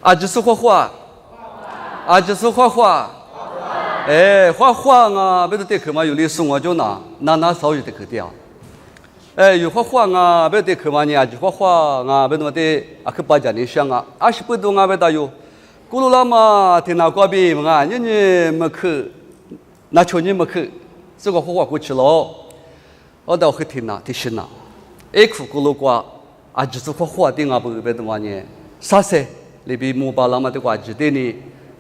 啊，就是画画，啊，就是画画。哎，画画啊，别的得课嘛，有的送我就拿手就得课掉。哎，有画画啊，别的课嘛呢，就画画啊，别的么的啊，去把家里想啊，20分钟啊，别的有。咕噜啦嘛，听那瓜比嘛，你没去，那求你没去，这个画画过去了，我到去听那，听心那，哎，苦咕噜瓜，啊，就是画画的啊，不别的嘛呢，啥事？里边木巴拉嘛的瓜子的呢。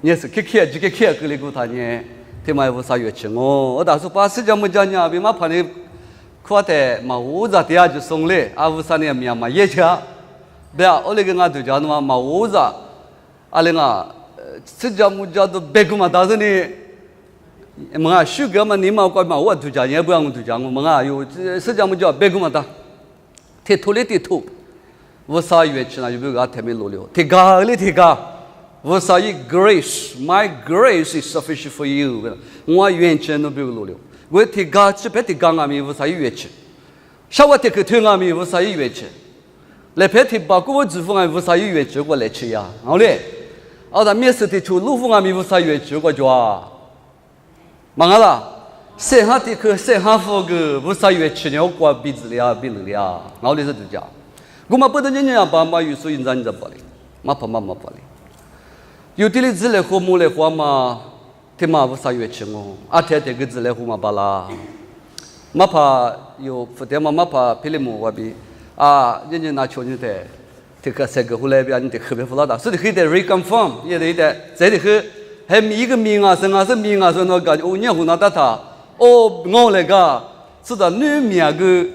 你是去格里古他呢？他妈无啥乐器哦！我当时把时间没讲呢，别嘛怕你夸的嘛无啥的就送嘞，啊无啥呢面嘛也吃，对啊，我那个俺都讲的嘛无啥，啊那个时间没讲都别个嘛，但是呢，嘛许个嘛你嘛管嘛我都讲也不让我都讲我嘛有时间没讲别个嘛的，贴土里贴土，无啥乐器呢，就别个他们录了，贴嘎里贴嘎。我说grace, my grace is sufficient for you. 我完全都不用努力。我提高只别提高阿弥我啥有乐器，稍微提个推阿弥我啥有乐器，来别提包括我支付阿弥我啥有乐器我来吃呀，好嘞。我在面试提出陆付阿弥我啥乐器我就啊，忙啦，谁哈提个谁哈付个我啥乐器呢？我挂鼻子里啊，鼻子里啊，好嘞是这讲。我们不得人家把嘛有所以人家不哩，嘛不哩。有的哩子来和木来花嘛，他妈无啥乐器哦，啊天天个子来和嘛巴拉，嘛怕有福德嘛怕霹雳木我比啊，人家拿球你的，这个三个后来边你的特别不老大，所以可以得 reconfirm， 也得在的去，还一个名啊，是名啊，是那个哦，你和那打他，哦，我那个是的女名个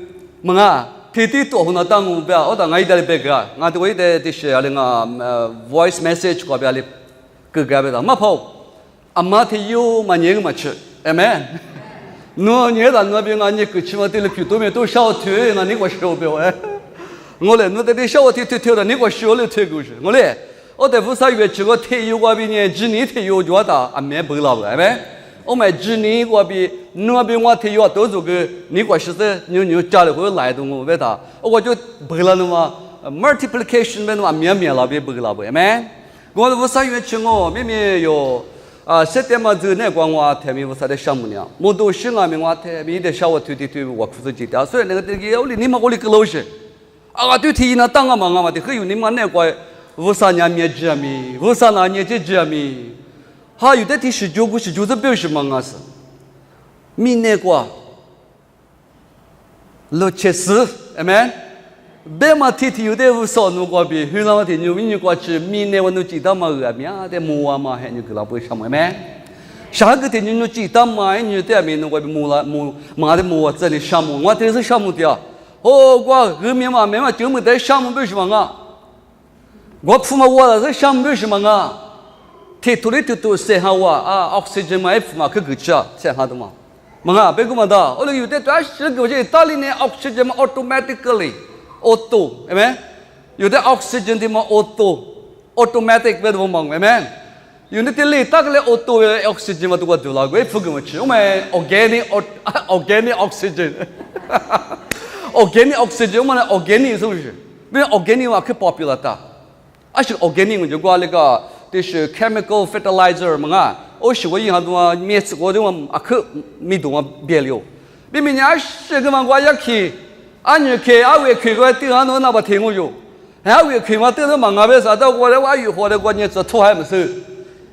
么啊。天天多那当我不要，我当我一点别个，我都一点的是那个voice message 过边哩。个别的，马跑，阿妈提有嘛年个嘛吃，哎咩？我年的那边啊，你过去嘛，对了，皮多面都小腿，那你给我小不哎？我嘞，我在小腿推了，你给我小了推过去，我嘞，我在无啥乐器，我推有我比你几年推有多大，阿咩不了不哎咩？我买几年我比那边我推有多少个，你给我是在你家里会来的我为啥？我就不了那么 multiplication 那么面了别不了不哎咩？我无啥乐器哦，明明有啊，7点嘛就那光我台面无啥的项目呢，我都是我们我台面的小我推我负责接的，所以那个这个你们我哩个老师，啊对提那当啊嘛的，还有你们那个无啥年面子咪，无啥那年纪子咪，还有的提19是表示嘛啊是，明那个670，哎咩？别嘛天天有的无少弄过比，后来我天牛过去，明年我都记得嘛个，明的木啊嘛，还你个老不什么咩？下个天你记得嘛？你这边弄过比木啦木，嘛的木这里项目，我这是项目的啊。哦，我后面嘛就没得项目为什么啊？我父母我了这项目为什么啊？天土里头谁哈我啊 ？oxygen 嘛 F 嘛，可吃啊，谁哈的嘛？嘛啊，别个嘛的，我那有的多是个这大理呢 oxygen 嘛 automatically。auto， 係咪？有啲 oxygen 啲嘛 automatic 咩都忙，係咪？有啲啲得嘅咧 auto 嘅 oxygen 嘛都話做啦，佢副嘅嘛似，我咪 organic oxygen，organic oxygen 嘛咧 organic 是不是？因為 organic 話佢 popular 的，而且 organic 就講那個就是 chemical fertilizer 嘛啊，我是我以前都話每次我都話啊佢咪都話別了，明明啊是個嘛我一去。俺女开阿伟开个电话侬那不听我哟，阿伟开嘛对着忙阿别啥的，我来我有活的我你做土还没收，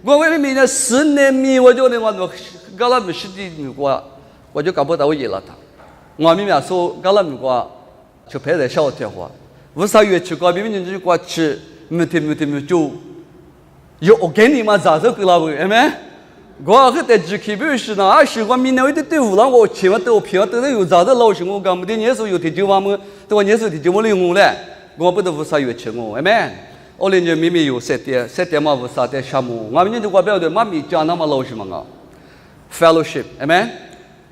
我为了明年10年米我就那我搞了没10几我就搞不到我野了他，我明明说搞了没就陪在小天花，无啥乐器搞明明就过去没听就有我给你嘛咋子搞了不？哎没？我去在机器表示呢，是我明年我对无了，我千万都票都有咋子老师我讲不得，年数有提就我们，对我年数提就我利用嘞，我不得无啥乐器我，哎没？我连就明明有7点嘛无啥的项目，我明年就我表的妈咪讲那么老师嘛个 ，fellowship， 哎没？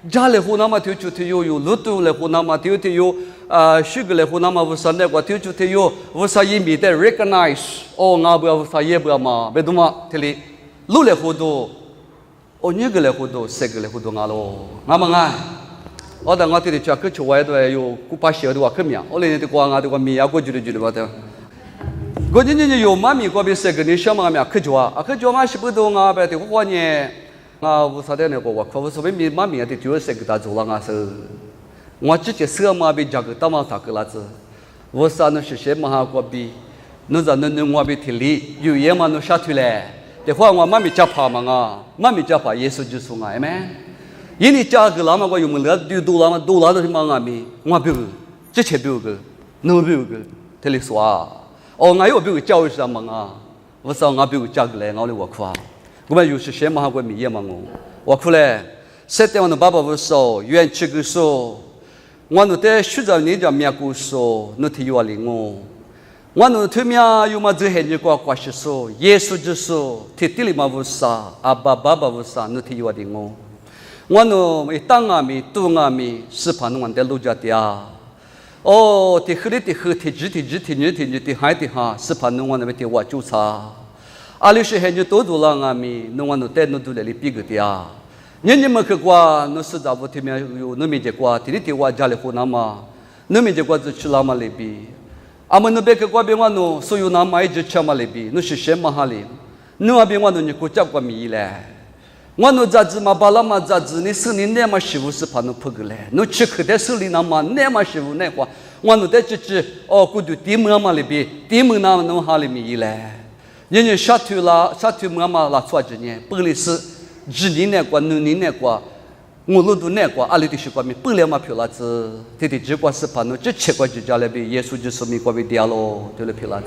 家里湖那么就有路途来湖那么就有许个来湖那么无啥的，我就有无啥也没得 recognize， 哦，我不要无啥也不要嘛，别多嘛，这里路来湖多。哦，你个来糊涂，4个来糊涂俺咯，俺们俺，我当我这里讲去外头有古巴小的话可妙，我连这个俺这个米啊，我觉得嘛的。我今年有妈咪过边3个人小妈咪去做啊，去做嘛是不懂啊，白的我呢，啊，我啥的那个我可我说明妈咪的就是3个大做了啊是，我直接说嘛比这个大嘛啥个啦子，我啥呢是些嘛哈过边，侬在侬我边提里，有嘢嘛侬下去嘞，的话我妈咪家怕嘛啊，妈咪家怕耶稣就说啊，哎咩，因为这个啦嘛我有么了就多啦嘛多啦都是嘛啊咪，我表个，这些表个，侬表个，提里说啊。哦，我有比如教育上嘛啊，我说我比如教个来，我的我夸，我们有时些嘛还会米也嘛我哭嘞，7点我的爸爸不说，愿吃个说，我那在学着你叫面骨说，那提有灵哦，我那推面有嘛这很多瓜是说，耶稣就说，提地里嘛不啥，阿爸爸爸不啥，那提有灵哦，我那一当阿米，多阿米，是怕侬在路家的啊。哦，提喝的提喝，提直提直提直提直提海提哈，是怕侬往那边提我纠察。阿里是很多多多啦阿咪，侬往那带侬都来里比个的啊。你们去过，侬是咋不提面有侬没见过？提里提我家里湖南嘛，侬没见过就去拉嘛里比。阿们侬别去过边我侬所有南嘛一直吃嘛里比，侬是什么哈里？侬那边我侬你国家过米嘞。我侬咋子嘛巴拉嘛咋子，你手里那么师傅是怕侬破个嘞，侬吃口袋手里那么那么师傅那话，我侬在这哦，古都地门嘛里边，地门那侬哈里面嘞，人家下头嘛拉错着呢，本来是1年那个2年那个，我路都那个，阿里的是光明，本来嘛票拉子，这结果是怕侬这吃过就家里边，耶稣就说明过边掉咯，就来票拉子。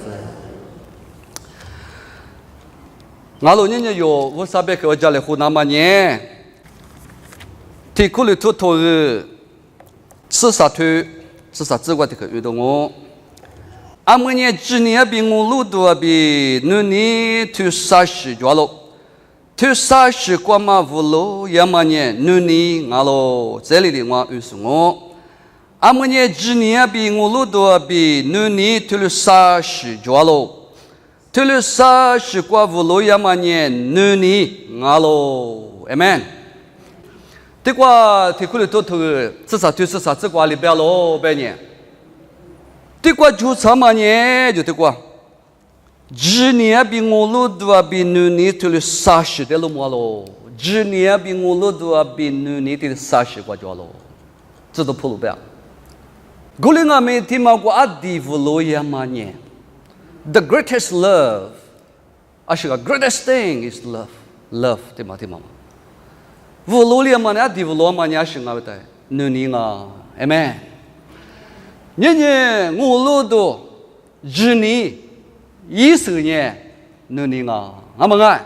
我老年有我啥别给我家里湖南嘛呢？提苦里头头日，吃啥推，吃啥子我这个遇到我。阿么呢，今年比我路多比那年推啥事做了，推啥事过嘛无路，要么呢那年我咯这里的我遇上我。阿么呢，今年比我路多比那年推了啥事做了。推了啥是过无路呀嘛呢？那你阿罗，amen。这个提苦里头头，至少推是啥子瓜里边咯，别呢？这个就啥嘛呢？就这个，今年比我路多比那年推了啥事的路么咯？今年比我路多比那年推了啥事瓜着咯？这都破路边。过来我们听嘛过阿弟无路呀嘛呢？ The greatest love, the greatest thing is love. Love, tema. 无路里嘛呢，地无路嘛呢，是我的，努力啊 ，amen。年我路都1年10年努力啊，阿么啊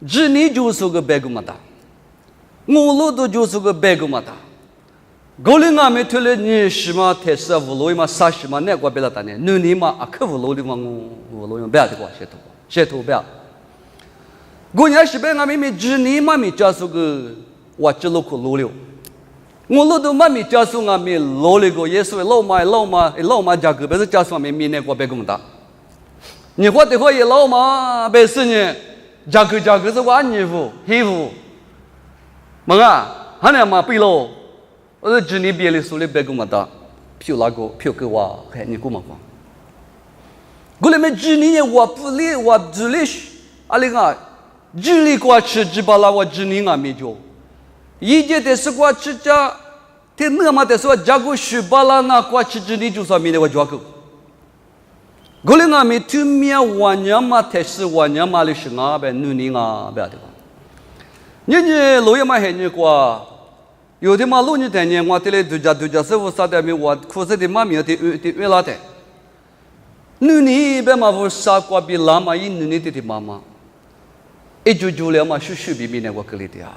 ，1年就是个白个嘛的，我路都就是个白个嘛的。 过来我们推了你什么特色无路嘛，啥什么那个别了的呢？努力嘛，啊，可无路的嘛，无路用别的个写图别。过年是别我们1年嘛，没加速个，我只路可路了。我路都嘛没加速我们路了个，也是老嘛加个，别是加速我们那个别个么的。你或者也老嘛，别是呢，加个是我媳妇，么啊，还那嘛背喽。 我1年别的手里别个么的，票那个票给我，还你给我嘛？我那么1年我不理我只理，阿里个只理过吃只把那我1年啊没做，一节的是过吃家，他那么的说加个10把那那过吃1年就说没得我做个，我那么对面我娘嘛，他是我娘嘛的是啊，别2年啊，别的个，你老爷嘛还你过。 有的马路你看呢，我这里度假师傅啥的没我，可是的妈咪的为哪的？你别嘛不啥瓜比拉嘛，你的妈妈，就了嘛，虚比比那我可里的啊。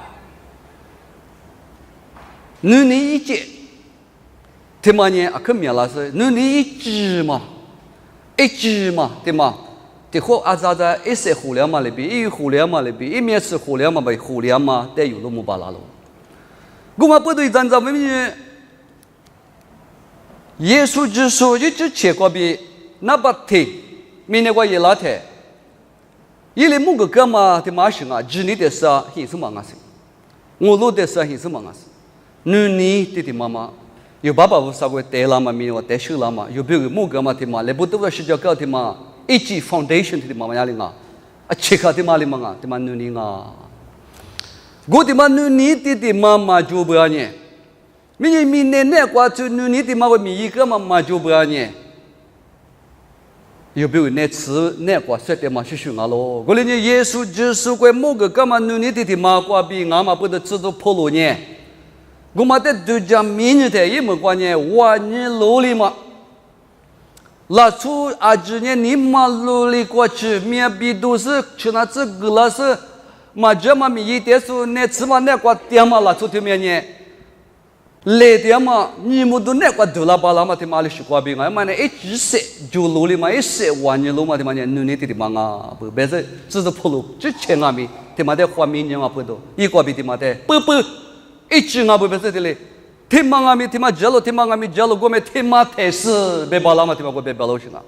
你一节，他妈呢啊，可免了是，你一支嘛，对吗？的后啊咋一些互联嘛里边，一互联嘛里边，一面是互联嘛，互联嘛，带有了么巴拉喽。 我们不对，咱们耶稣就说一直切过比那不提，明年我也拉提，伊里某个干嘛的马上啊，1年的事啊，很什么啊事，我路的事很什么啊事，2年的妈妈有爸爸无啥个带了嘛，明年我带手了嘛，有别个某个嘛的嘛，来不多的睡觉搞的嘛，一级 foundation 的妈妈呀哩啊，切克的妈哩嘛啊，的妈努尼啊，我的妈努尼的妈妈就不要呢，明年那过去努尼的妈我一个妈妈就不要呢。有没有那次那过说的嘛是凶啊咯？我哩耶稣就是过某个干嘛努尼的妈过比俺嘛不得制作破路呢？我嘛得对家明日的也没关呢，我你努力嘛。拉出阿侄呢，你嘛努力过去，面比都是去那这个了是，嘛这嘛咪一点数那次嘛那过点嘛拉出对面呢，来点嘛你们都那过丢了巴拉嘛的嘛里是过病啊，嘛呢一直说就努力嘛一说完你路嘛的嘛呢努力的嘛啊，不别是只是铺路，之前啊咪的嘛的画面人啊不多，一过比的嘛的不。一直啊不别是的嘞，天妈啊咪天妈焦了，天妈啊咪焦了，我们天妈太死，别巴拉嘛天妈我别巴拉去了，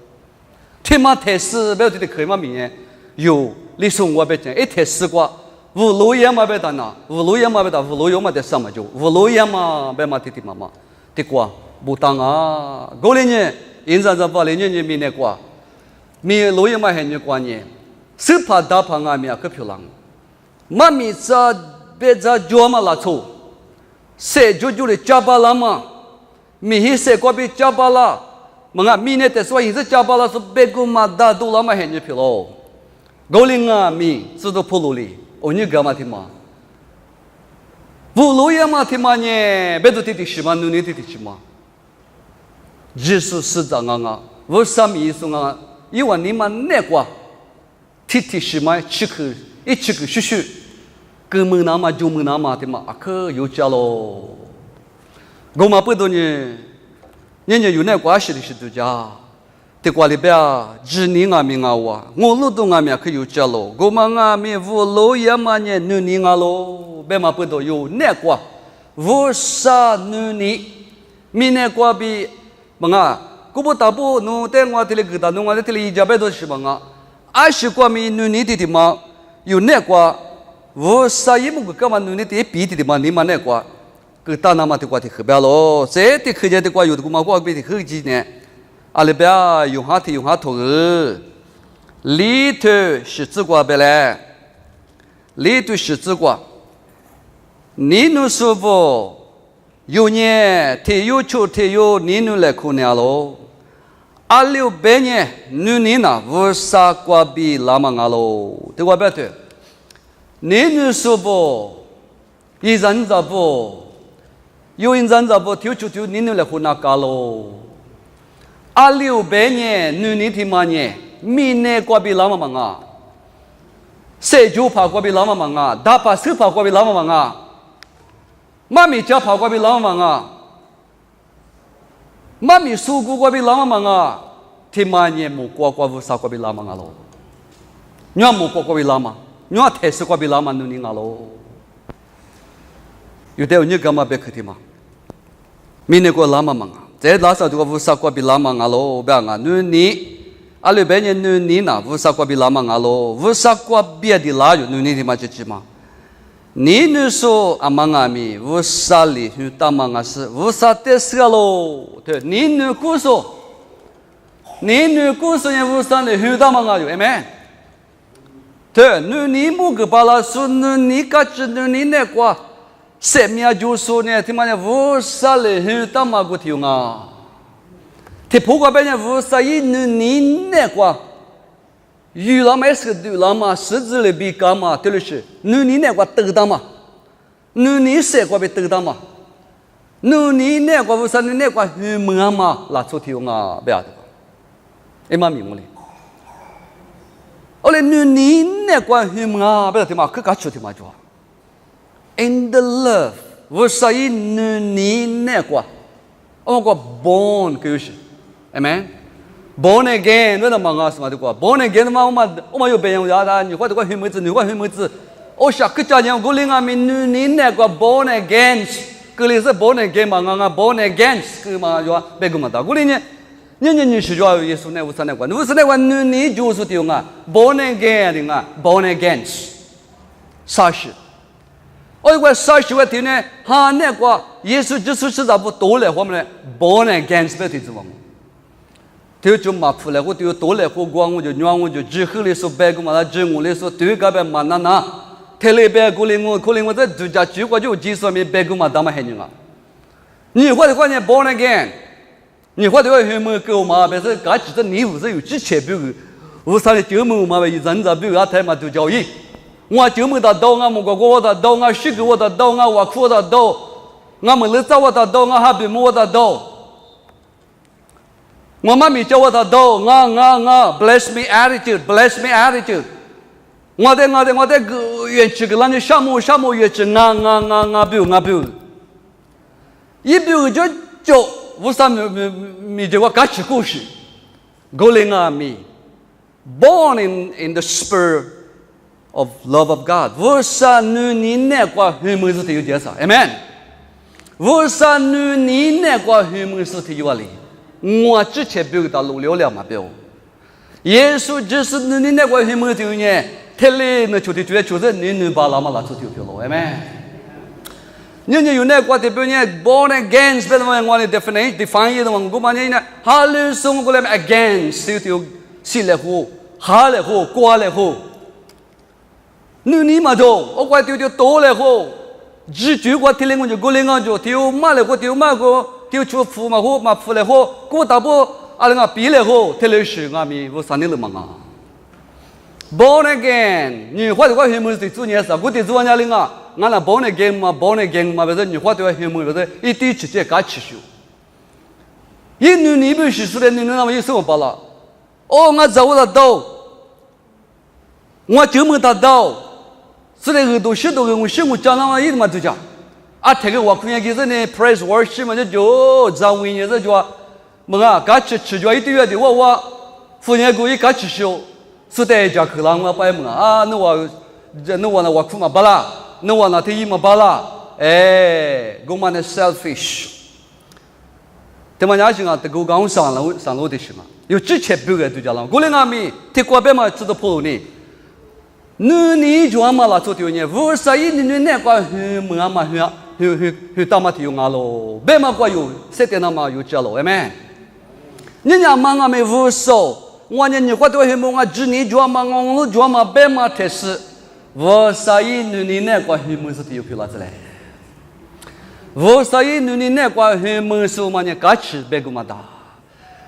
天妈太死，别的可以嘛明年有你说我别讲，一太死过，无路也嘛别打呐，无路也嘛别打，无路也嘛得什么就，无路也嘛别嘛天妈妈，的过不当啊，过年呢，现在把年年明年过，明路也嘛很年过年，是怕大胖啊咪啊可漂亮，妈咪这别这脚嘛拉粗。se jojo le cabala ma mihi se ko bi cabala manga mine te so hi se cabala so begu ma da do la ma he ni philo golinga mi su do phulu li onyu ga ma thi ma vu lo ya ma thi ma nye be do ti ti shi ma nu ni ti ti chi ma jisu si za nga nga vu sa mi su nga yi wa ni ma ne kwa ti ti shi ma chi ku i chi ku shu shu个门那嘛就门那嘛的嘛，啊可有家喽。我嘛不多呢，人家有那关系的是多家，在瓜里边只你阿米阿哇，我路东阿米可有家喽。我嘛阿米无路也嘛呢，努你阿喽，别嘛不多有那瓜，无啥努你，米那瓜比嘛啊，我不打不努在我这里个打，努我这里一家别多是嘛啊，二十瓜米努你的嘛，有那瓜。我啥也没干嘛，你得比的嘛，你嘛那个，个大那嘛的话的可不要咯，这的客家的话有的嘛话比的客气呢，阿里边用哈头个，里头是指过别来，里头是指过，你能说不？有年天有秋天有，你能来可年咯，阿六百年你呢，我啥瓜比拉嘛阿咯，对话别对。你能说不？一人咋不？有人咋不？就你能来湖南搞喽？阿600年，你听嘛呢？明年过比拉嘛忙啊？谁就跑过比拉嘛忙啊？大把手跑过比拉嘛忙啊？妈咪家跑过比拉嘛忙啊？妈咪叔姑过比拉嘛忙啊？听嘛呢？木过无啥过比拉嘛啊喽？你木过比拉嘛？你话太是过比拉嘛努尼阿喽，有的你干嘛别客气嘛？明年过拉嘛嘛啊，在拉萨这个乌萨过比拉嘛阿喽，别啊努尼，阿里边人努尼呐，乌萨过比拉嘛阿喽，乌萨过别的拉有努尼的嘛就去嘛。你能说阿妈阿咪乌萨里去打嘛阿是乌萨得是喽？对，你能故说，你能故说人乌萨里去打嘛阿有，哎没？对，你木个巴拉说，你嘎子你那个，什么就说呢？他妈的乌萨嘞，很大嘛个听啊！他不过别人乌萨一你那个，有了没是对了嘛？实质嘞比干嘛？对了是，你那个得到嘛？你谁个别得到嘛？你那个乌萨你那个很猛嘛？拉出听啊，不要的，哎妈咪木嘞。后来你那关系嘛，不要听嘛，可搞出听嘛就。In the love， 我说你那关，我个 born 就是 ，amen。born again， 那嘛啊什么的过 ，born again 嘛我们有别人家的，你或者个黑妹子，你个黑妹子，我想个家人，我另外面你那个 born again， 个里是 born again 嘛啊 born again 个嘛就别个嘛的，我另外。你是说耶稣那无啥那关，无啥那关你就是的啊 ，born again 的啊 ，born again， 啥事？我一个啥事我听呢？哈那个耶稣就是咋不多了，我们呢 born again 不听是么？丢就马出来，我丢多来火光，我就暖我就之后的说白个嘛，他之我的说丢个白嘛那，天里白过来我在度假去过就技术面白个嘛，他们还牛啊。你或者话你 born again， 你或者话什么狗嘛，别是搞起这你不是有之前比如，我啥的就么嘛，有人在比如他台嘛都交易，我就么的刀啊，我的刀啊，水果我的刀啊，我苦的刀，我们来找我的刀啊，还比我的刀。我妈咪叫我的刀，我 bless me attitude，bless me attitude。我的个园区个那你项目园区，比如，一比如就为啥咪就我搞起故事，过来啊咪 ，born in the spirit of love of God， 为啥你那个黑门是有介绍 ，amen？ 为啥你那个黑门是有ali？我之前表达路了嘛表，耶稣就是你那个什么就呢？天里那就就是你把那么拉出去了，哎没？你有那个的表呢 ？Born again， 别的我的 define 的我嘛呢？哈利送过来 again， 就死了后，哈了后，过了后，你嘛就我怪就多了后，只就我天里我就过来我就丢嘛了丢嘛个。丢出富嘛好嘛富来好，过大不阿那个比来好，天来是阿咪我三年了嘛啊。Born again， 你或者话什么是做年啥？我得做年龄啊，俺那 born again 嘛，不是你或者话什么不是一对直接搞起手。一你不是说的你那么一什么巴拉？哦，我找我的刀，我就没得刀，是那个都许多人我什么讲那么一嘛就讲。啊，这个我看见就是呢 ，praise worship 嘛，就张伟呢，这就么啊，搞吃就一堆的，我妇女故意搞吃修，是的，家可能我摆么啊，那我那我哭嘛巴拉，那我那天嘛巴拉，哎，我们的 selfish， 他们家是啊，这个刚上楼的是嘛，有之前不个就讲了，过来俺们听过别嘛，知道破呢。你就嘛啦做掉呢，为啥你那个么嘛去打嘛丢俺咯？别嘛过有，谁的那嘛有家咯？哎没？你家嘛俺们无手，我呢你过多些么？我只你就嘛我就嘛别嘛特事，为啥你那个么是丢去了子嘞？为啥你那个么是嘛呢？嘎吃别个嘛打，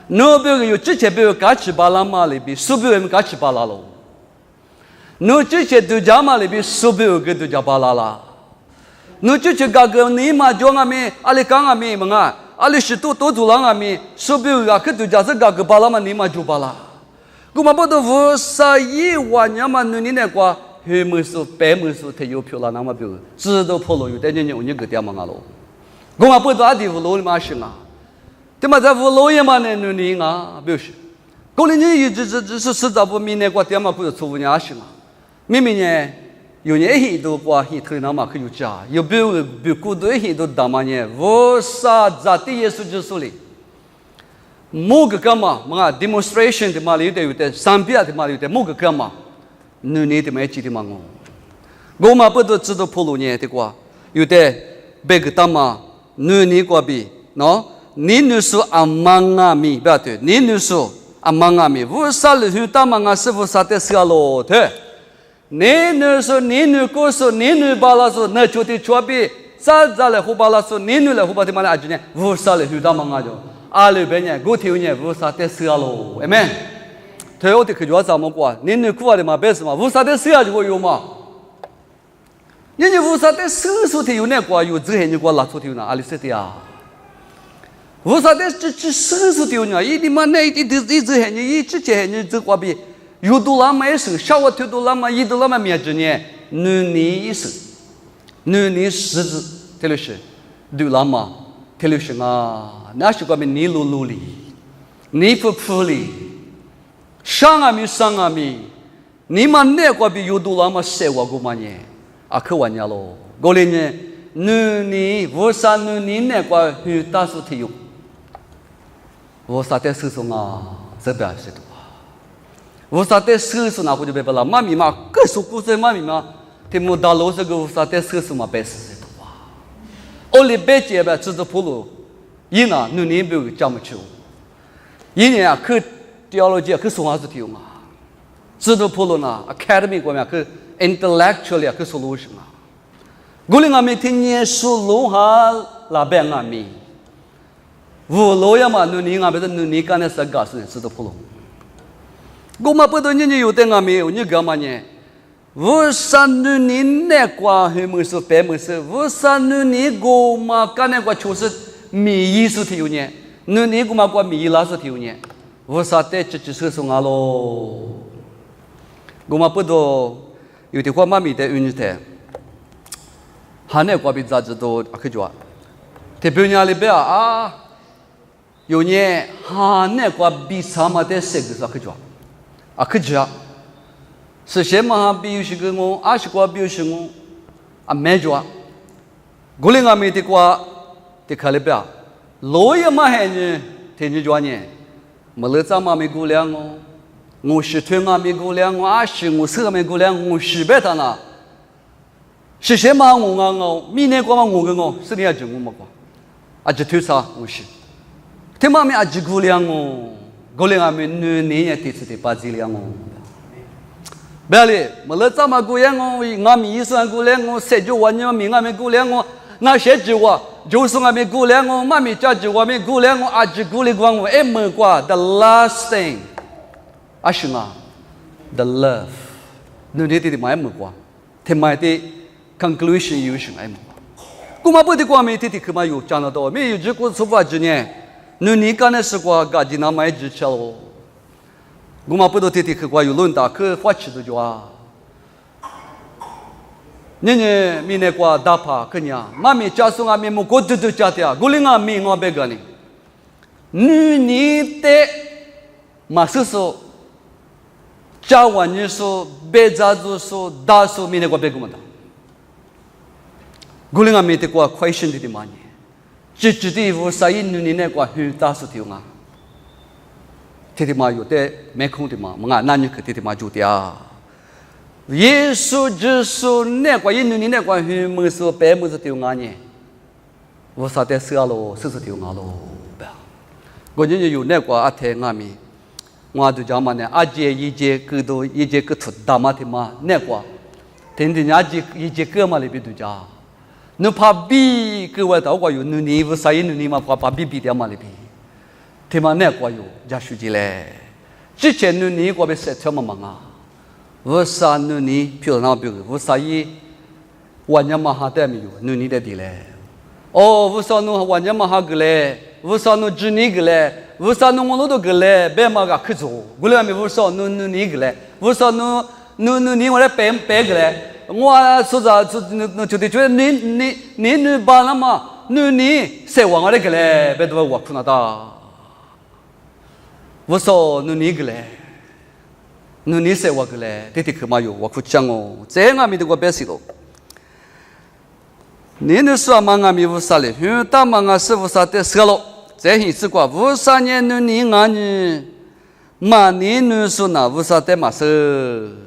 那别个有之前别个嘎吃巴拉嘛里边，是别个嘎吃巴拉咯。你之前都讲嘛里边手表给都讲巴拉啦，你之前刚刚你嘛讲阿咪，阿里讲阿咪么啊，阿里是多做了阿咪，手表啊可都讲是刚刚巴拉嘛你嘛就巴拉，我们不都无啥一万年嘛你那个黑门数白门数他有票了那么表，知道破了有点你个点嘛阿喽，我们不都阿弟无路嘛是啊，对嘛在无路也嘛呢你啊表示，过来你这实在不明那个点嘛不是错误呢是啊。明明呢，有年很多瓜很头那么可有家，有比古多很多大嘛呢，为啥在地耶稣基督里，某个干嘛demonstration 的嘛里有的，商标的嘛里有的，某个干嘛，你的没记的嘛我们不都知道破路呢的瓜，有的别个大嘛，你瓜比，喏，你说阿芒阿米不对，你说阿芒阿米，为啥里头大嘛啊师傅啥的是个老的？你说你告诉你巴拉说，那就得chuẩn bị咋来胡巴拉说，你来胡巴的嘛来就呢，无啥来胡大嘛就，阿里边呢，过头呢，无啥的事啊喽，amen。最后的可就怎么过？你过的嘛，别什么，无啥的事啊就会有嘛。你无啥的事说的有那过，有之前你过拉出的有那，阿里说的啊。无啥的这事说的有呢，一定嘛那一之前你之前你这过比。有多拉嘛也是，小我头多拉嘛，一多拉嘛面子呢，你也是，你狮子，这就是多拉嘛，这就是啊，那是个你努力，你不力，上阿米，你们那个比有多拉嘛谁我个嘛呢？啊，可玩呀喽，过来呢，你为啥你那个去打出体育？为啥在手上啊？这边是的。无啥的手术那或者别不啦，妈咪嘛，各说故事妈咪嘛，他们到楼这个无啥的手术嘛，白死的哇！我里白节吧，知道铺路，伊那你不讲不出，一年啊，去 theology 去送啥子题嘛？制度普论啊 ，academy 过面去 intellectually 去 solution 啊。古里俺们听见说路哈那边俺们，无路呀嘛，你俺们的你干的是干是制度普论。我们不懂你有的俺们，你干嘛呢？无山你那瓜黑么是白么是，无山你我嘛干那瓜就是米意思条呢，你我嘛瓜米拉是条呢，无啥的只送啊喽。我们不懂有的话嘛米的运的，还那瓜比咋子都可以做，特别伢里边啊，有呢还那瓜比啥嘛的谁个是可以做。可以啊，是什么比如是个我，20个比如是我，没做。古里俺们的话，的看里边，老爷嘛还呢，听你做呢，没了咱们没过两我是推俺们过两，20我是俺们过两，我1000他呢。是什么我，明年过嘛我跟我，是你要就我嘛过，就推啥我是，听嘛没就过两我。古里俺们年也第次的把这两个，不要嘞，没了咱们过两个，俺们一算过两个，7、9万年米俺们过两个，那些就话就是俺们过两个，妈咪家就我们过两个，就过来光我没过 ，the last thing， 是嘛 ，the love， 你这的没过，他妈的 conclusion 有什么没过，我们不的光没的可嘛有讲得到，没有这个出发之呢。你干的是quoi？家己拿买支吃喽。我们不都天天去quoi有论打去花吃的就啊。你明年quoi打趴去呢？妈咪家送俺们么过度都家的啊，我领俺们我别个呢。你的马叔叔、家完你说、别家族说、大叔明年我别个么的。我领俺们的quoi快心的嘛呢？只的无啥因你那个很大事情啊，天天嘛有的没空的嘛，我讲那你可天天嘛就的啊。耶稣只说那个因你那个很没说白没事情啊呢，无啥的事咯，事情啊咯。我今日有那个阿太阿咪，我就讲嘛呢，阿姐一姐个都一姐个出大嘛的嘛，那个天天阿姐一姐个嘛里边都讲。你怕比各位到过有你不啥你嘛怕比掉嘛里边，他妈那过有家属的嘞，之前你过被塞车嘛忙啊，我啥你漂亮漂亮，我啥一万年嘛哈带没有你的地嘞，我啥万年嘛哈个嘞，我啥知你个嘞，我啥我老多个嘞，别嘛个去做，我来没我啥你个嘞，我啥你我来白个嘞。我说啥？就得觉得你把那么你谁往我那个嘞？别多我看得到。我说你个嘞，你谁我个嘞？弟弟可嘛有我可讲哦，这俺们的我别洗了。你说嘛俺们无啥嘞？但嘛俺是无啥的事了。这一次过无啥年你俺呢？嘛你说那无啥的嘛事。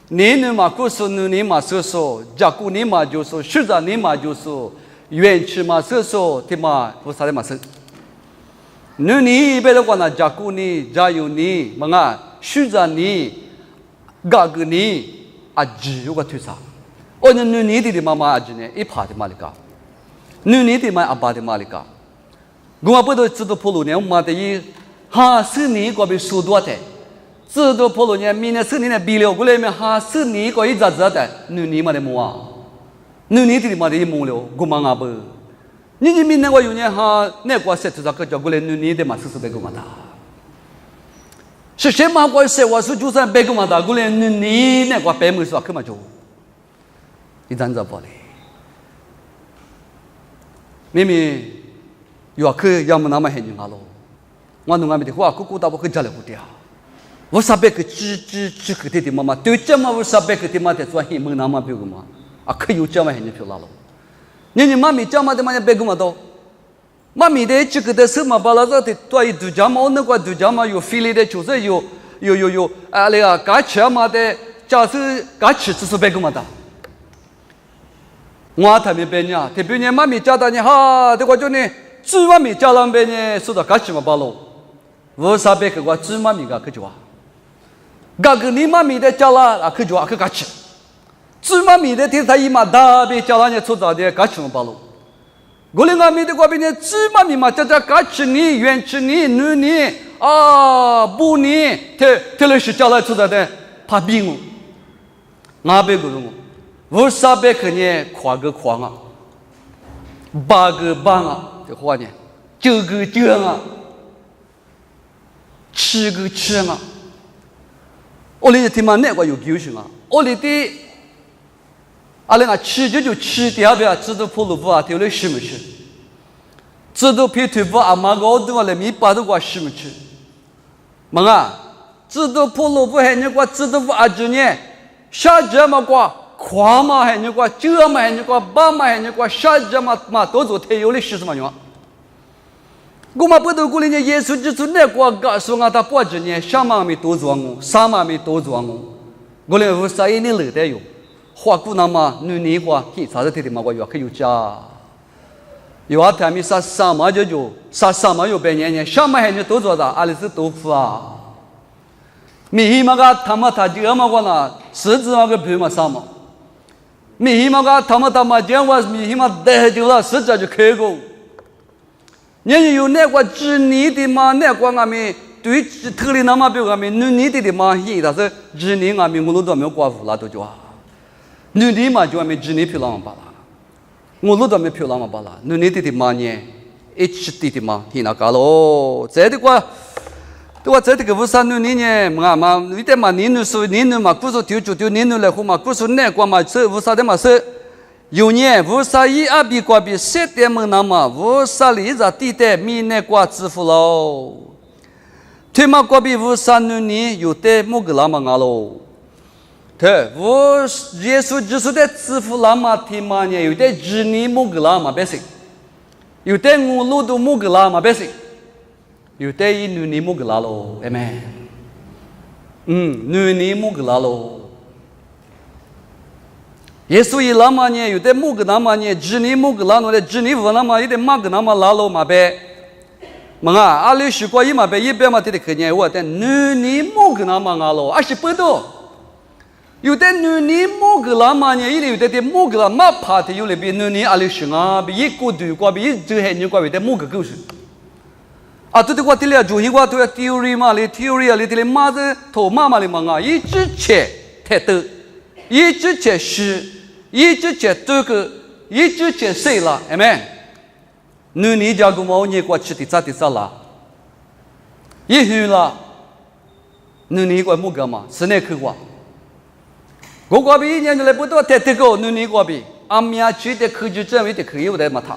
你嘛故事你嘛说，假如你嘛就说，实在你嘛就说，原始嘛说，他嘛不啥的嘛说。你别的话呢，假如你，假如你，嘛啊，实在你，嘎个你，只有个推啥？你的妈妈呢，一趴的嘛里个，你的嘛阿爸的嘛里个，我不都知道普罗呢，我嘛的一，哈是你个被说多的。知道普罗呢，明年是你的比了，过来面哈是你个一咋子的，你嘛的么啊？你的嘛的一么了，我嘛阿不，你明年我有呢哈，那个设置咋个叫过来你的嘛是别个嘛的，是什么个设我是就算别个嘛的，过来你那个白没说干嘛就，一旦咋不嘞？明明有去要么那么很人啊喽，我弄俺们的话，姑大不去家里不掉。我啥别个只个的妈妈，对这么我啥别个的妈的做黑门那么别个嘛，可有这么很漂亮了。你妈咪这么的嘛也别个嘛都，妈咪的这个的什么巴拉子的多一度家嘛，那个度家嘛有菲力的，就是有那个嘎吃嘛的，假是嘎吃就是别个嘛的。我他们别呢，特别呢妈咪家的呢哈，这个就呢，只妈咪家那边呢，说到嘎吃嘛巴喽。我啥别个我芝麻米个去抓，个个你妈米的叫啦啊去抓去干吃，芝麻米的天才一嘛大别叫啦你出早的干吃么巴路，我连个米的过边的芝麻米嘛叫干吃你原吃你女你啊不你特了是叫来出早的怕病哦，俺别个种，我啥别个呢夸个夸啊，八个八啊这话呢，九个九啊。吃个吃啊！我哩他妈那个有救星啊！我哩的，阿哩啊吃就吃，第二边知道破路不啊？丢了什么吃？知道皮腿不啊？马个都来米巴都过什么吃？忙啊！知道破路不还你过知道不啊？就呢，下节嘛过，夸嘛还你过，这嘛还你过，八嘛还你过，下节嘛都做太有的是什么样？我们不都过来呢？耶稣就是那个告诉我他不知呢，上嘛没多做我，上嘛没多做我。我来为啥一年来的哟？花姑那么你话，嘿，啥子天天嘛我要去有家，有啊他们啥上嘛就啥上嘛有半年，上嘛还你多做的，阿里是多苦啊。米嘛个他妈他这嘛个呢，十字嘛个皮嘛上嘛，米嘛个他妈讲话米嘛带就了，十字就开过。你有那个知你的嘛？那个俺们对特里那么比俺们你的嘛？现在是知你俺们我都没刮胡了都叫，你的嘛就俺们知你漂亮巴啦，我都没漂亮巴啦，你的嘛呢？一起的嘛，现在搞咯，这的话，对吧？这的个为啥你呢？嘛，你的嘛，你说你嘛，故说丢你来后嘛，故说那个嘛，这为啥的嘛是？有年无啥一阿比瓜比7点门那么无啥里在地带米那瓜支付喽，推嘛瓜比无啥女有的木个那么啊喽，对，无耶稣就是在支付那么提嘛呢，有的知你木个那么别行，有的我路都木个那么别行，有的一女木个那喽，阿门，女木个那喽。耶稣一拉嘛呢，有的木个那么呢，知你木个拉诺的，知你不那么有的马个那么拉喽嘛呗，嘛啊，阿里许过一嘛呗，一边嘛得的看见我的你木个那么啊喽，阿是不多，有的你木个那么呢，有的木个那么怕的有的比你阿里许啊，比一个对过比一这还你过有的木个故事，啊，对的话的了，就一话对啊 theory 嘛哩 theory 啊哩的嘛子头嘛哩嘛啊，一直切太多，一直切是。一直接这个，一直接谁了？哎们，你家个猫你过去的咋啦？一去了，你过木个嘛？是那去过？我过比一年就来不多太这个，你过比阿米亚去的去就这样的可以我的嘛他。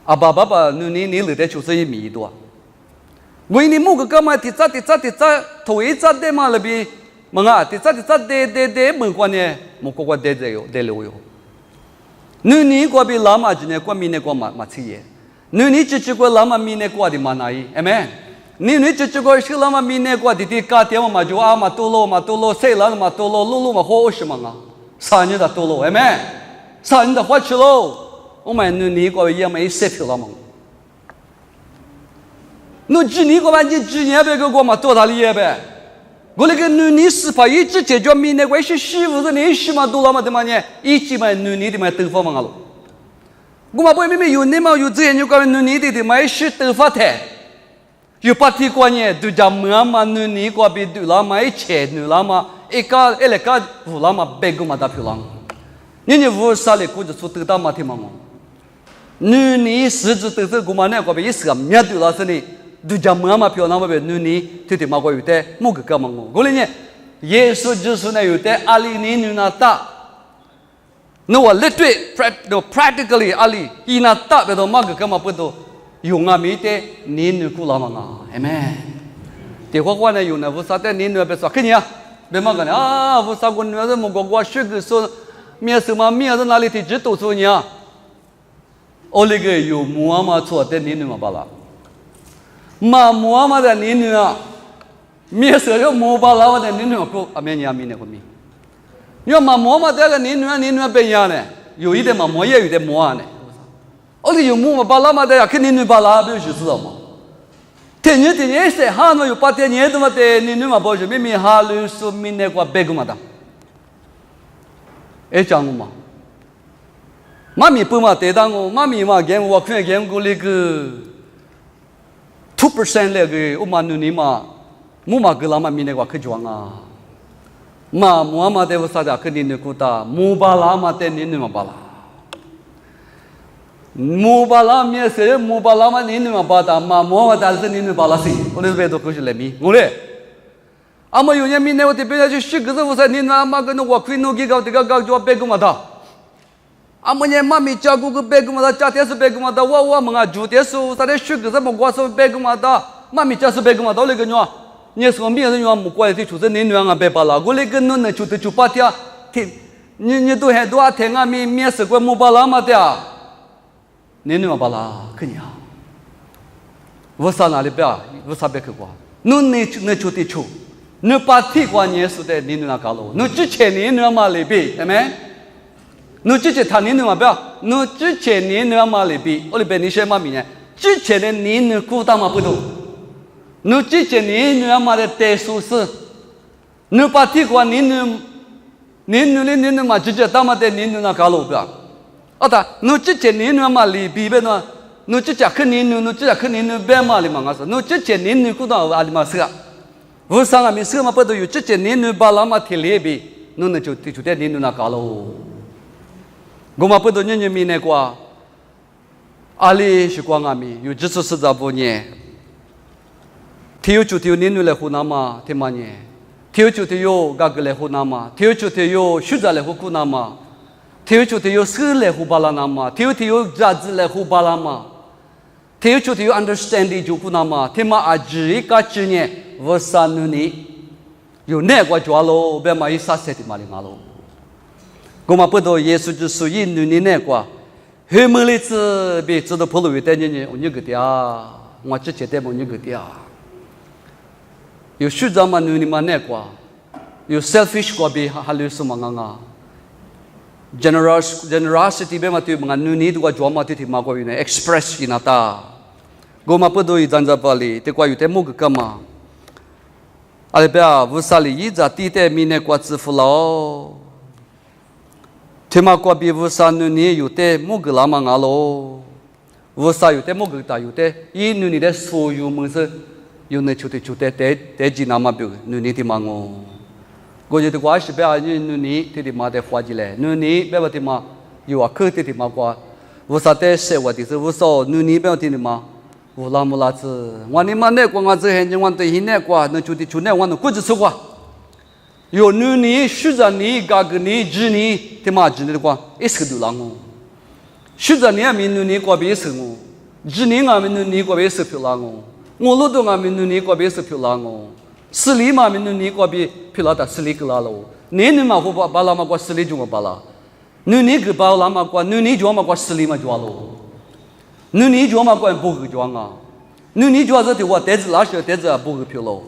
阿爸，你来的就是一米多。为你木个干嘛？的咋，头一咋的嘛那边？嘛啊，的咋的没关呢，没过得了哟。你过比拉嘛今年过明年过嘛吃耶，你只过拉嘛明年过的嘛那伊，哎没？你只过是拉嘛明年过的家庭嘛就啊嘛多罗，谁来嘛多罗，路嘛好什么啊？3年的多罗，哎没？3年的花去喽，我们你过也没谁票了嘛？你几年过嘛？你几年别个过嘛多大理也呗？我那个你司法一直解决民的关系，媳妇是你媳嘛多了嘛的嘛呢？一直嘛你的嘛斗法嘛了。我嘛不明白有你嘛有这样就讲你的嘛是斗法的，有把提过呢，都叫嘛你过比对了嘛一切你了嘛一个一来个无了嘛别个嘛打漂亮，你无啥嘞估计出得到嘛的嘛嘛，你实质都是我嘛那个比一时面对了是呢。都讲嘛漂亮嘛呗，你对对嘛个有的木个干嘛我，我呢，耶稣就是那有的阿里你那大，那我practically 阿里伊那大别的嘛个干嘛不都用啊没得你古老嘛啊，哎咩？电话呢用那无啥的你别说，看你啊，别嘛个呢啊，无啥个你是么个我学个说面什么面是哪里的只都说你啊，我那个有木嘛错的你嘛巴拉。嘛木嘛的你啊，面色有木巴拉的你不啊面你那个面，你说嘛木嘛这个你变样呢，有一点嘛木也有点木啊呢，我这有木嘛巴拉嘛的呀，肯定你巴拉不就是知道吗？天天是哈诺有八天年的嘛的，你嘛不是明明哈鲁说明那个白个嘛的，哎讲我嘛，妈咪不嘛对当我，妈咪嘛给我看给我那个 2% 那个我嘛你嘛，我嘛个老嘛咪那个可装啊，嘛我嘛的我啥子肯定的顾到，木巴拉嘛的你嘛巴拉。木巴拉面是木巴拉嘛，你们把它嘛，我但是你们把拉谁？我那边都可是来米，我嘞。阿么有人民呢，我这边就许个是我说你那嘛个那我亏弄几个这个搞就白个嘛的。阿么人妈咪家姑个白个嘛的，家电是白个嘛的，我们啊住的时候啥的许个什么我说白个嘛的，妈咪家是白个嘛的那个喏，你说米人喏木怪的就是你喏啊白巴拉，我那个喏呢就把它听，你都还多啊听啊米是个木巴拉嘛的。你那么巴拉可以啊？我上哪里不要？我上别去过。你就得出，你把提过年数的你那搞了，你之前你那么来比，对没？你之前他你那么不要，你之前你那么来比，我里边你什么名呢？之前的你那孤单嘛不多，你之前你那么的代数是，你把提过你那么直接他妈的你那搞了不要？啊，他，你之前你那么里边呢？你之前肯定你之前肯定你别嘛里嘛个是，你之前你古到阿里嘛是个，我上阿米是嘛不都有之前你把那么提里边，你就在你那搞喽。我嘛不都你米那个，阿里是光阿米有支持是咋不呢？体育就体育你来湖南嘛，听嘛呢？体育就体育嘎个来湖南嘛，体育就体育学者来湖南嘛。体育就体育事来湖巴拉那嘛，体育价值来湖巴拉嘛，体育就体育 understanding 就湖南嘛，天嘛阿只一个之年我三年，有哪个抓喽？别嘛一杀死的嘛哩嘛喽。我嘛不知道耶稣就属于你哪个，后面的子别知道跑路带你我个的啊，我之前带我个的啊，有学长嘛你嘛哪个，有 selfish 个别还有什么啊？generosity 别嘛对嘛，你都个做嘛对嘛个有呢 express 那ta，我嘛不都一张在巴里，对个有点么个干嘛？阿里边啊，乌萨里一扎地带米呢个支付了，对嘛个比乌萨你有点么个拉嘛阿咯，乌萨有点么个大有点，一你的所有么是有呢就得得几那么表，你的嘛我。我觉得关系不要你对的嘛的花起来，你不要的嘛有啊，可对的嘛瓜，我啥的说我的是我说你不要的嘛，我拉木拉子，我你嘛那瓜我这很正，我对那瓜，那就那我那估计是瓜，有你学着你嘎个你知你的嘛知的瓜，一时都让我，学着你啊民你瓜别是我，知你啊民你瓜别是漂亮我，我路东啊民你瓜别是漂亮我。十里嘛，民你个比皮拉达十里个拉喽，你嘛胡巴拉嘛个十里就个巴拉，你个巴拉嘛个你就嘛个十里嘛就喽，你就嘛个不个就啊，你就这的话袋子拉些袋子不个皮喽，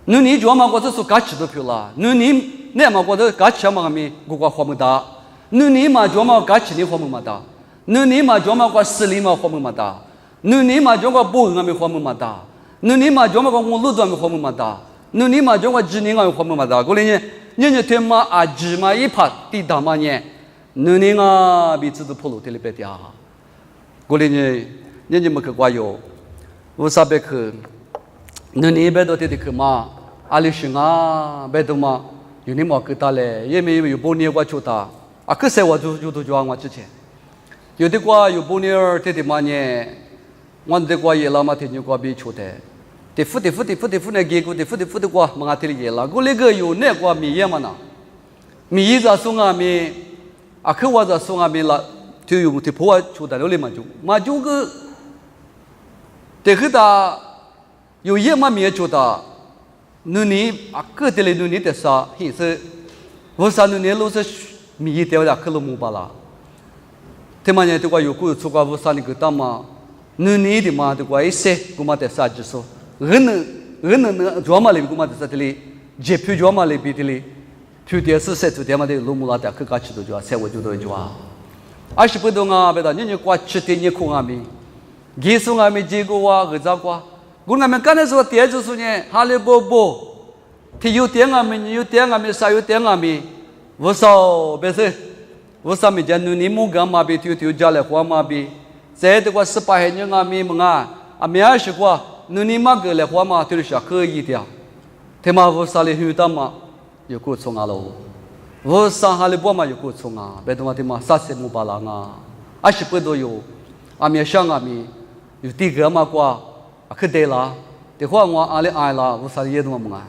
你就嘛个这是嘎起的皮啦，你嘛个这嘎起嘛咪个花么大，你嘛就嘛嘎起你花么大，你嘛就嘛个十里嘛花么大，你嘛就个不个咪花么大，你嘛就嘛个我路段咪花么大。你嘛就我知你我花么大，过来你天嘛啊知嘛一拍地大嘛呢，你啊彼此都跑路的里边的啊，过来你么个瓜哟，我啥别去，你别到的去嘛，阿里是啊，别到嘛，有你么个大嘞，也没有半年我出大，啊可是我就我之前，有的瓜有半年的嘛呢，我的瓜也老嘛天就瓜比出的。te fu ne ge ku te fu de kwa mga tili ye la go le ge yo ne kwa mi ye mana mi yi za sunga mi akwa za sunga mi la tu yu te po chu da le ma ju ge te ge da yo ye ma mi chu da nu ni akwa de le nu ni te sa hi se wo sa nu ne lo se mi yi te da ke lo mu ba la te ma ne te kwa yo ku chu kwa wo sa ni ge ta ma nu ni de ma de kwa ise ku ma te sa ji so人专门来古嘛的这里，接票专门来比的里，票电视设置他妈的路木拉的，可搞起都就设我就都就啊，20不懂啊，别的，你挂吃的你空啊咪，技术啊咪结果啊，个咋挂，我们刚才说电子书呢，哈利波波，他有点阿米，有点阿米，啥有点阿米，我少别是，我上面讲你木干嘛比丢家来花嘛比，在这个18年阿米么啊，阿米20个，你嘛个来花嘛，就是说可以的，他妈我啥哩遇到嘛，有够冲啊喽，我上哈利波嘛有够冲啊，别的嘛他妈啥事没巴郎啊，20个都有，阿米想阿米，有第个嘛瓜。可对了，的话我阿里爱了，我啥也都没啊。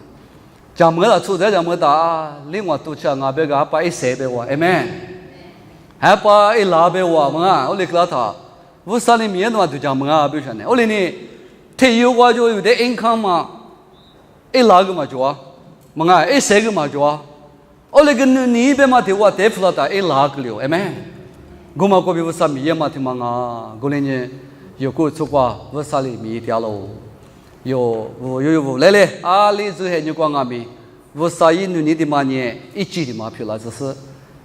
讲么了，出在讲么大，另外都讲阿别个把一塞别我，amen，还把一拉别我么啊，我来给他，我啥里面都讲么啊，比如说呢，我哩呢，退休我就有点 income 嘛，一拉个嘛就啊，么啊，一塞个嘛就啊，我哩个你别嘛的话，得付了他一拉个了，amen，我嘛过比我啥米也嘛的嘛啊，我哩呢。有过出过，我啥里米条喽？有来啊！你之前就讲阿米，我啥一年的嘛呢？一季的嘛票了，只是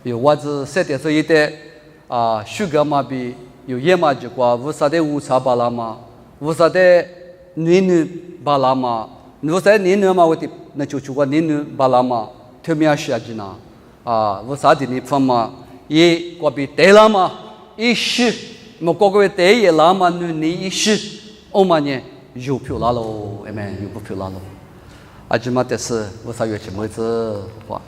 有我只设点这一点啊，暑假嘛比有夜嘛就过，我啥的午茶巴拉嘛，我啥的年巴拉嘛，我啥年嘛我的那就过年巴拉嘛，特别是啊，真啊啊，我啥的你方嘛，也过比对了嘛，一时。我各个第一拉嘛，你一时，我嘛呢有票拉喽，哎们有不票拉喽，啊，这嘛的是我啥月去么子话。